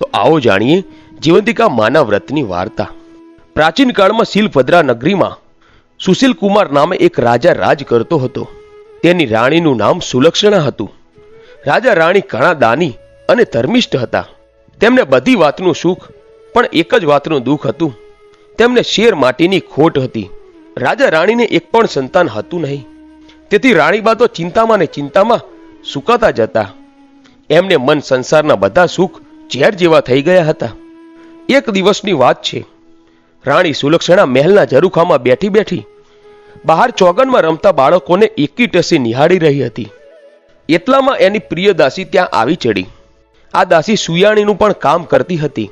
તો આવો જાણીએ જીવંતિકા માના વ્રતની વાર્તા। પ્રાચીન કાળમાં શીલભદ્રા નગરીમાં સુશીલ કુમાર નામે એક રાજા રાજ કરતો હતો। તેની રાણીનું નામ સુલક્ષણા હતું। રાજા રાણી ઘણા દાની અને ધર્મિષ્ઠ હતા। તેમને બધી વાતનું સુખ પણ એક જ વાતનું દુઃખ હતું, તેમને શેર માટીની ખોટ હતી। રાજા રાણીને એક પણ સંતાન હતું નહીં, તેથી રાણીબા તો ચિંતામાં ને ચિંતામાં સુકાતા જતા। એમને મન સંસારના બધા સુખ ઝેર જેવા થઈ ગયા હતા। એક દિવસની વાત છે, રાણી સુલક્ષણા મહેલના ઝરૂખામાં બેઠી બેઠી બહાર ચોગનમાં રમતા બાળકોને એકી ટસે નિહાળી રહી હતી। એટલામાં એની પ્રિય દાસી ત્યાં આવી ચડી। આ દાસી સુયાણીનું પણ કામ કરતી હતી,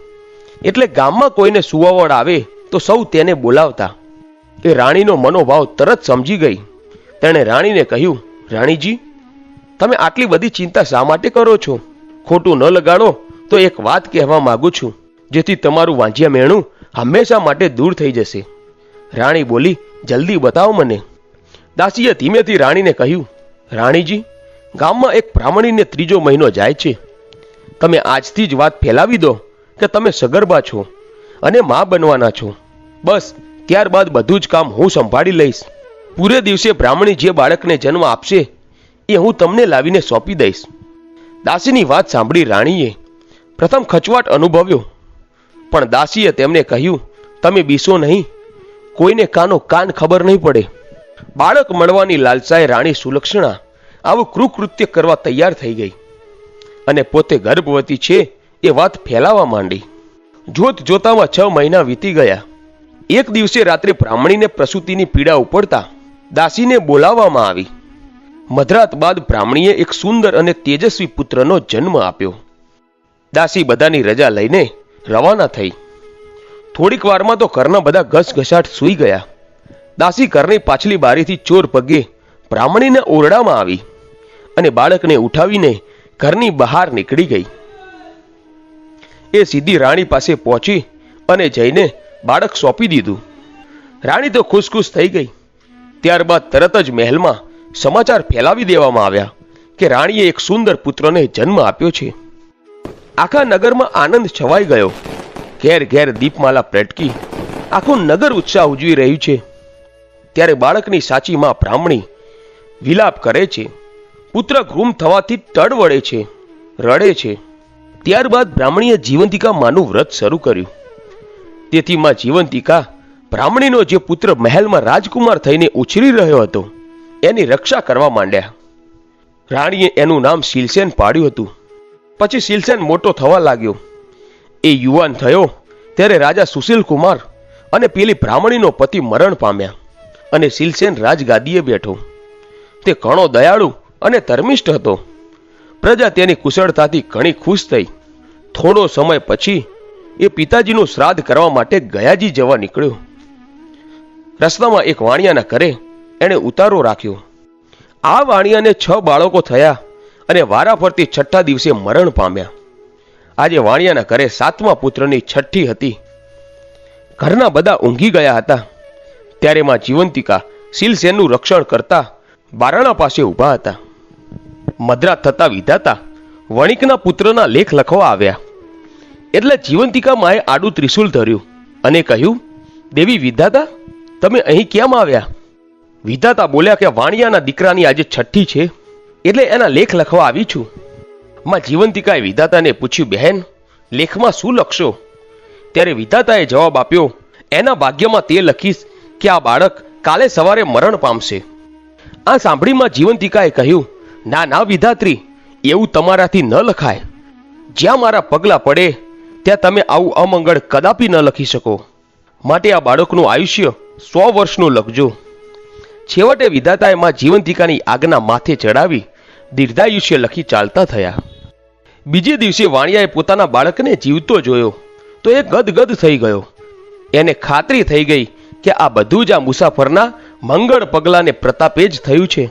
એટલે ગામમાં કોઈને સુવાવડ આવે તો સૌ તેને બોલાવતા। એ રાણીનો મનોભાવ તરત સમજી ગઈ। તેણે રાણીને કહ્યું, રાણીજી, તમે આટલી બધી ચિંતા શા માટે કરો છો? ખોટું ન લગાડો તો એક વાત કહેવા માંગુ છું, જેથી તમારું વાંજિયા મેણું હંમેશા માટે દૂર થઈ જશે। રાણી બોલી, જલ્દી બતાવો મને। દાસીએ ધીમેથી રાણીને કહ્યું, રાણીજી, ગામમાં એક બ્રાહ્મણીને 3જો મહિનો જાય છે। તમે આજથી જ વાત ફેલાવી દો કે તમે સગર્ભા છો અને મા બનવાના છો। બસ ત્યારબાદ બધું જ કામ હું સંભાળી લઈશ। પૂરે દિવસે બ્રાહ્મણી જે બાળકને જન્મ આપશે એ હું તમને લાવીને સોંપી દઈશ। દાસીની વાત સાંભળી રાણીએ પ્રથમ ખચવાટ અનુભવ્યો, પણ દાસીએ તેમને કહ્યું, તમે બીસો નહીં, કોઈને કાનો કાન ખબર નહીં પડે। બાળક મળવાની લાલસાએ રાણી સુલક્ષણા આવું કૃકૃત્ય કરવા તૈયાર થઈ ગઈ અને પોતે ગર્ભવતી છે એ વાત ફેલાવા માંડી। જોત જોતામાં 6 મહિના વીતી ગયા। એક દિવસે રાત્રે બ્રાહ્મણીને પ્રસૂતિની પીડા ઉપડતા દાસીને બોલાવવામાં આવી। મધરાત બાદ બ્રાહ્મણીએ એક સુંદર અને તેજસ્વી પુત્રનો જન્મ આપ્યો। દાસી બધાની રજા લઈને રવાના થઈ। થોડીક વારમાં તો ઘરના બધા ઘસઘસાટ સૂઈ ગયા। દાસી ઘરની પાછલી બારીથી ચોર પગે બ્રાહ્મણીના ઓરડામાં આવી અને બાળકને ઉઠાવીને ઘરની બહાર નીકળી ગઈ। એ સીધી રાણી પાસે પહોંચી અને જઈને બાળક સોંપી દીધું। રાણી તો ખુશ થઈ ગઈ। ત્યારબાદ તરત જ મહેલમાં સમાચાર ફેલાવી દેવામાં આવ્યા કે રાણીએ એક સુંદર પુત્રને જન્મ આપ્યો છે। આખા નગરમાં આનંદ છવાઈ ગયો। ઘેર ઘેર દીપમાલા પ્રટકી આખું નગર ઉત્સાહ ઉજવી રહ્યું છે। ત્યારે બાળકની સાચી માં બ્રાહ્મણી વિલાપ કરે છે। પુત્ર ગુમ થવાથી તડવડે છે, રડે છે। ત્યારબાદ બ્રાહ્મણીએ જીવંતિકા માનું વ્રત શરૂ કર્યું। તેથી માં જીવંતિકા બ્રાહ્મણીનો જે પુત્ર મહેલમાં રાજકુમાર થઈને ઉછરી રહ્યો હતો એની રક્ષા કરવા માંડ્યા। રાણીએ એનું નામ શીલસેન પાડ્યું હતું। પછી શીલસેન મોટો થવા લાગ્યો। એ યુવાન થયો ત્યારે રાજા સુશીલ કુમાર અને પેલી બ્રાહ્મણીનો પતિ મરણ પામ્યા અને શીલસેન રાજગાદીએ બેઠો। તે ઘણો દયાળુ અને ધર્મિષ્ઠ હતો। પ્રજા તેની કુશળતાથી ઘણી ખુશ થઈ। થોડો સમય પછી એ પિતાજીનું શ્રાદ્ધ કરવા માટે ગયાજી જવા નીકળ્યો। રસ્તામાં એક વાણિયાના ઘરે એણે ઉતારો રાખ્યો। આ વાણિયાને 6 બાળકો થયા અને વારાફરતી 6ઠા દિવસે મરણ પામ્યા। આજે વાણિયાના ઘરે 7મા પુત્રની છઠ્ઠી હતી। ઘરના બધા ઊંઘી ગયા હતા ત્યારે માં જીવંતિકા શીલસેનનું રક્ષણ કરતા બારણા પાસે ઊભા હતા। મધરાત થતા વિધાતા વણિકના પુત્રના લેખ લખવા આવ્યા। એટલે જીવંતિકા માએ આડું ત્રિશુલ ધર્યું અને કહ્યું, દેવી વિધાતા, તમે અહીં કેમ આવ્યા? વિધાતા બોલ્યા કે વાણિયાના દીકરાની આજે છઠ્ઠી છે એટલે એના લેખ લખવા આવી છું। માં જીવંતિકાએ વિધાતાને પૂછ્યું, બહેન, લેખમાં શું લખશો? ત્યારે વિધાતાએ જવાબ આપ્યો, એના ભાગ્યમાં તે લખીશ કે આ બાળક કાલે સવારે મરણ પામશે। આ સાંભળી માં જીવંતિકાએ કહ્યું, ના ના વિધાત્રી, એવું તમારાથી ન લખાય। જ્યાં મારા પગલા પડે ત્યાં તમે આવું અમંગળ કદાપી ન લખી શકો। માટે આ બાળકનું આયુષ્ય 100 વર્ષનું લખજો। છેવટે વિધાતાએ માં જીવંતિકાની આજ્ઞા માથે ચડાવી દીર્ઘાયુષ્ય લખી ચાલતા થયા। બીજે દિવસે વાણિયાએ પોતાના બાળકને જીવતો જોયો તો એ ગદગદ થઈ ગયો। એને ખાતરી થઈ ગઈ કે આ બધું જ આ મુસાફરના મંગળ પગલાને પ્રતાપે જ થયું છે।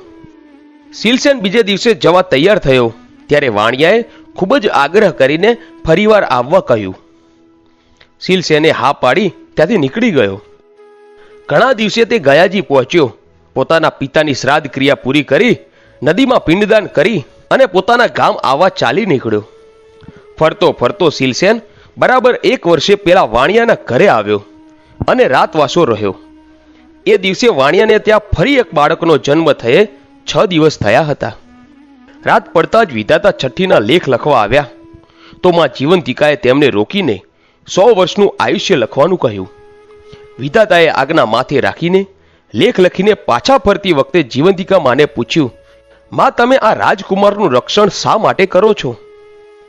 શીલસેન બીજે દિવસે જવા તૈયાર થયો ત્યારે વાણિયાએ ખૂબ જ આગ્રહ કરીને ફરીવાર આવવા કહ્યું। શીલસેને હા પાડી ત્યાંથી નીકળી ગયો। ઘણા દિવસે તે ગયાજી પહોંચ્યો। પોતાના પિતાની શ્રાદ્ધ ક્રિયા પૂરી કરી નદીમાં પિંડદાન કરી અને પોતાના ગામ આવવા ચાલી નીકળ્યો। ફરતો ફરતો શીલસેન બરાબર 1 વર્ષે પેલા વાણિયાના ઘરે આવ્યો અને રાતવાસો રહ્યો. એ દિવસે વાણિયાને ત્યાં ફરી એક બાળકનો જન્મ થયે 6 દિવસ થયા હતા. રાત પડતા જ વિધાતા છઠ્ઠીના લેખ લખવા આવ્યા તો માં જીવંતિકાએ તેમને રોકીને 100 વર્ષનું આયુષ્ય લખવાનું કહ્યું. વિધાતાએ આજ્ઞા માથે રાખીને લેખ લખીને પાછા ફરતી વખતે જીવંતિકા માને પૂછ્યું, માં તમે આ રાજકુમારનું રક્ષણ શા માટે કરો છો?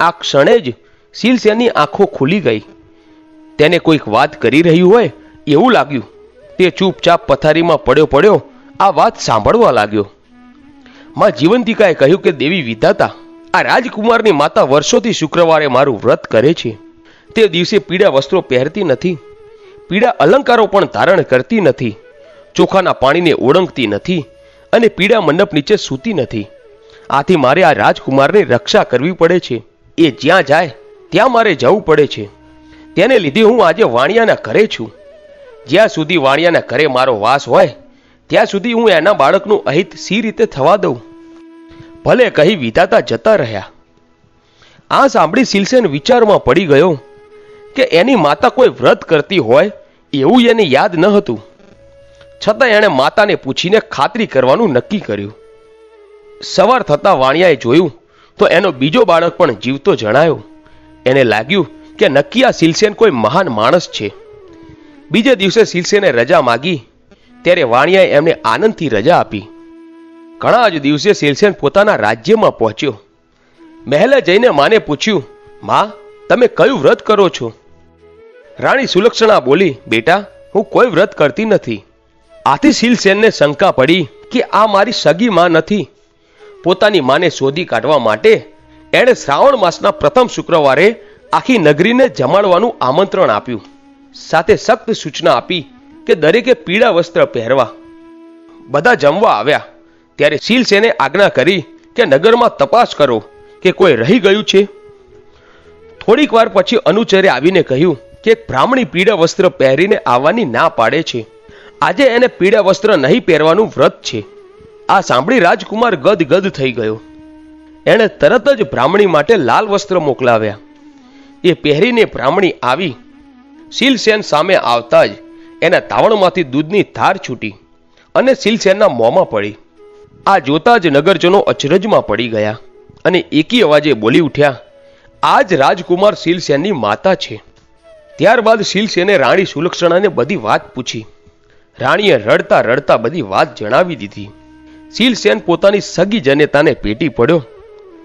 આ ક્ષણે જ શીલસેનની આંખો ખુલી ગઈ. તેને કોઈક વાત કરી રહ્યું હોય એવું લાગ્યું. તે ચૂપચાપ પથારીમાં પડ્યો આ વાત સાંભળવા લાગ્યો. માં જીવંતિકાએ કહ્યું કે દેવી વિધાતા, આ રાજકુમારની માતા વર્ષોથી શુક્રવારે મારું વ્રત કરે છે. તે દિવસે પીળા વસ્ત્રો પહેરતી નથી, પીળા અલંકારો પણ ધારણ કરતી નથી, ચોખાના પાણીને ઓળંગતી નથી અને પીળા મંડપ નીચે સૂતી નથી. આથી મારે આ રાજકુમારની રક્ષા કરવી પડે છે. એ જ્યાં જાય ત્યાં મારે જવું પડે છે. તેને લીધે હું આજે વાણિયાના ઘરે છું. જ્યાં સુધી વાણિયાના ઘરે મારો વાસ હોય ત્યાં સુધી હું એના બાળકનું અહિત સી રીતે થવા દઉં? ભલે કહી વિધાતા જતા રહ્યા. આ સાંભળી શીલસેન વિચારમાં પડી ગયો કે એની માતા કોઈ વ્રત કરતી હોય એવું એને યાદ ન હતું. છતાં એણે માતાને પૂછીને ખાતરી કરવાનું નક્કી કર્યું. સવાર થતાં વાણિયાએ જોયું તો એનો બીજો બાળક પણ જીવતો જણાયો. એને લાગ્યું કે નક્કી આ શીલસેન કોઈ મહાન માણસ છે. બીજે દિવસે શીલસેને રજા માગી ત્યારે વાણિયાએ એમને આનંદથી રજા આપી. ઘણા જ દિવસે શીલસેન પોતાના રાજ્યમાં પહોંચ્યો. મહેલે જઈને માને પૂછ્યું, માં તમે કયું વ્રત કરો છો? રાણી સુલક્ષણા બોલી, બેટા હું કોઈ વ્રત કરતી નથી. આથી શીલસેનને શંકા પડી કે આ મારી સગી માં નથી. પોતાની માને શોધી કાઢવા માટે એણે શ્રાવણ માસના પ્રથમ શુક્રવારે આખી નગરીને જમાડવાનું આમંત્રણ આપ્યું. સાથે સખ્ત સૂચના આપી કે દરેકે પીળા વસ્ત્ર પહેરવા. બધા જમવા આવ્યા ત્યારે શીલસેને આજ્ઞા કરી કે નગરમાં તપાસ કરો કે કોઈ રહી ગયું છે. થોડીક વાર પછી અનુચરે આવીને કહ્યું કે એક બ્રાહ્મણી પીળા વસ્ત્ર પહેરીને આવવાની ના પાડે છે. આજે એને પીળા વસ્ત્ર નહીં પહેરવાનું વ્રત છે. આ સાંભળી રાજકુમાર ગદગદ થઈ ગયો. એણે તરત જ બ્રાહ્મણી માટે લાલ વસ્ત્ર મોકલાવ્યા. એ પહેરીને બ્રાહ્મણી આવી. શીલસેન સામે આવતા જ એના તાવણમાંથી દૂધની ધાર છૂટી અને શીલસેનના મોંમાં પડી. આ જોતા જ નગરજનો અચરજમાં પડી ગયા અને એકી અવાજે બોલી ઉઠ્યા, આ જ રાજકુમાર શીલસેનની માતા છે. ત્યારબાદ શીલસેને રાણી સુલક્ષણાને બધી વાત પૂછી. રાણીએ રડતા રડતા બધી વાત જણાવી દીધી. શીલસેન પોતાની સગી જનેતાને ભેટી પડ્યો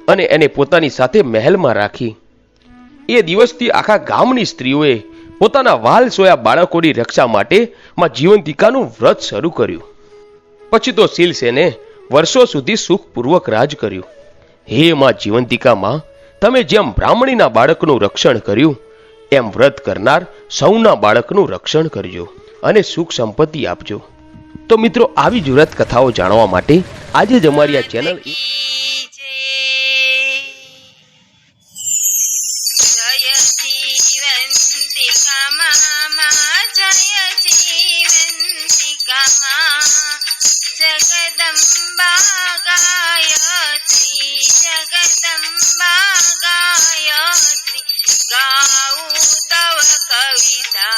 અને એને પોતાની સાથે મહેલમાં રાખી. એ દિવસથી આખા ગામની સ્ત્રીઓએ પોતાના વાલ સોયા બાળકોની રક્ષા માટે માં જીવંતિકાનું વ્રત શરૂ કર્યું. પછી તો શીલસેને વર્ષો સુધી સુખપૂર્વક રાજ કર્યું. હે માં જીવંતિકા માં, તમે જેમ બ્રાહ્મણીના બાળકનું રક્ષણ કર્યું એમ વ્રત કરનાર સૌના બાળકનું રક્ષણ કરજો અને સુખ સંપત્તિ આપજો. તો મિત્રો, આવી જ વ્રત કથાઓ જાણવા માટે આજે જ અમારી આ ચેનલ जगदम्बा गायत्री गाऊ तव कविता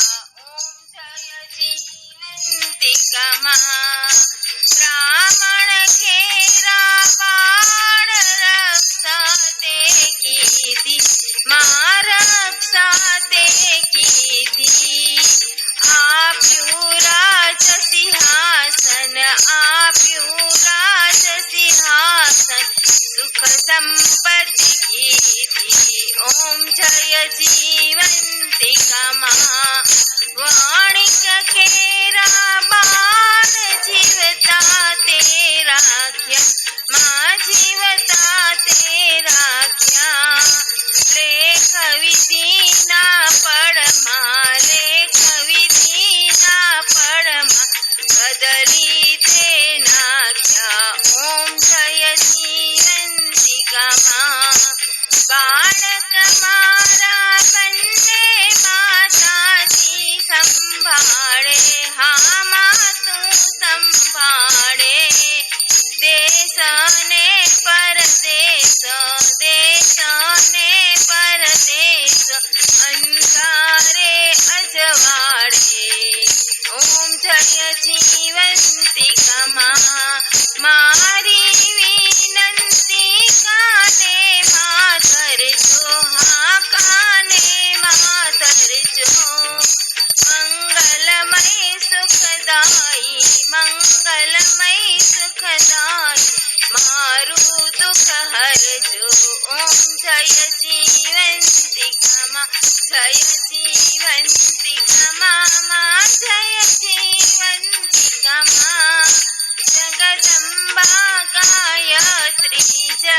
ओम जय जीवंतिका ब्राह्मण खेरा बाण रक्षाते कीर्ति मां रक्षाते कीर्ति आप्યું રાજ સિંહાસન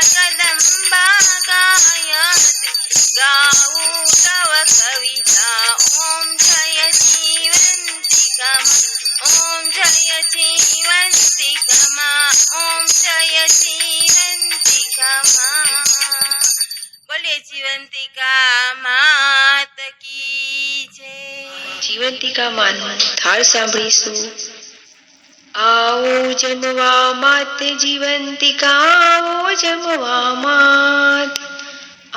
जगदम्बा गायत्री गाऊ तव कविता ॐ जय जीवन्तिका ॐ जय जीवन्तिका ॐ जय जीवन्तिका बोलिए जीवंतिका मात કી જય। જીવંતિકા માનો થાળ સાંભળીશું। આવો જમવા માત જીવંતિકા આવો જમવા માત,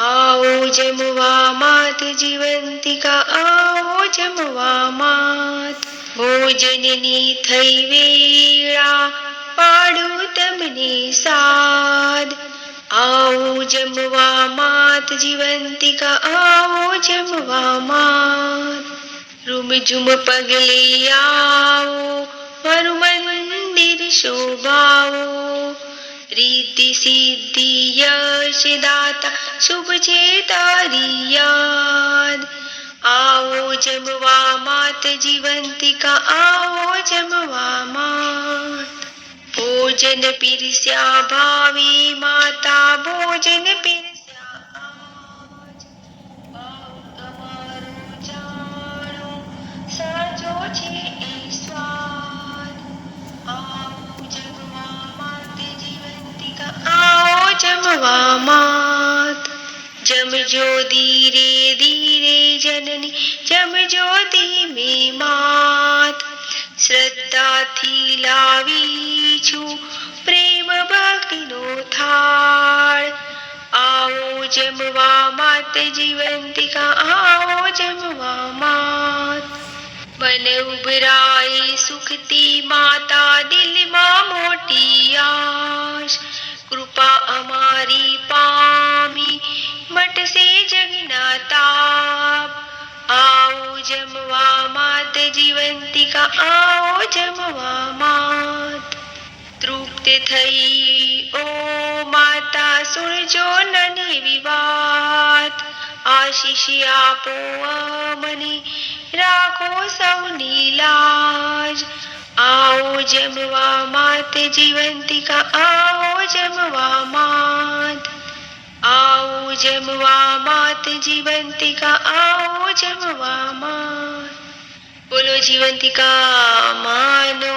આવો જમવા માત જીવંતિકા આવો જમવા માત। ભોજનની થઈ વેળા પાડું તમને સાદ, આવો જમવા માત જીવંતિકા આવો જમવા માત। રૂમઝુમ પગલે આવો મારું મંદિર શોભાવો, રીતિ સિદ્ધિ યશ દાતા શુભ છે તારી યાદ। આવો જમવા માત જીવંતિકા આવો જમવા માત। ભોજન પીરસ્યા ભાવે માતા ભોજન પીરસ્યા આજ, ભાવ તમારો જાણો સાચો છે એ સ્વાદ। આવો જમવા માત જીવંતિકા આવો જમવા માત। જમજો ધીરે ધીરે જનની જમજો ધીમે માત, શ્રદ્ધાથી લાવી છું પ્રેમ ભક્તિનો થાળ। આવો જમવા માત જીવંતિકા આવો જમવા માત। બન ઉભરાય સુખતી માતા દિલમાં મોટી આશ, કૃપા અમારી પામી મટશે જગના તાપ। આવો જમવા માત જીવંતિકા આવો જમવા માત। તૃપ્ત થઈ ઓ માતા સુણજો નની વાત, આશીષ આપો મને રાખો સૌની લાજ। આવો જમવા માત જીવંતિકા આવો જમવા માત, આવો જમવા માત જીવંતિકા આવો જમવા માત। બોલો જીવંતિકા માનો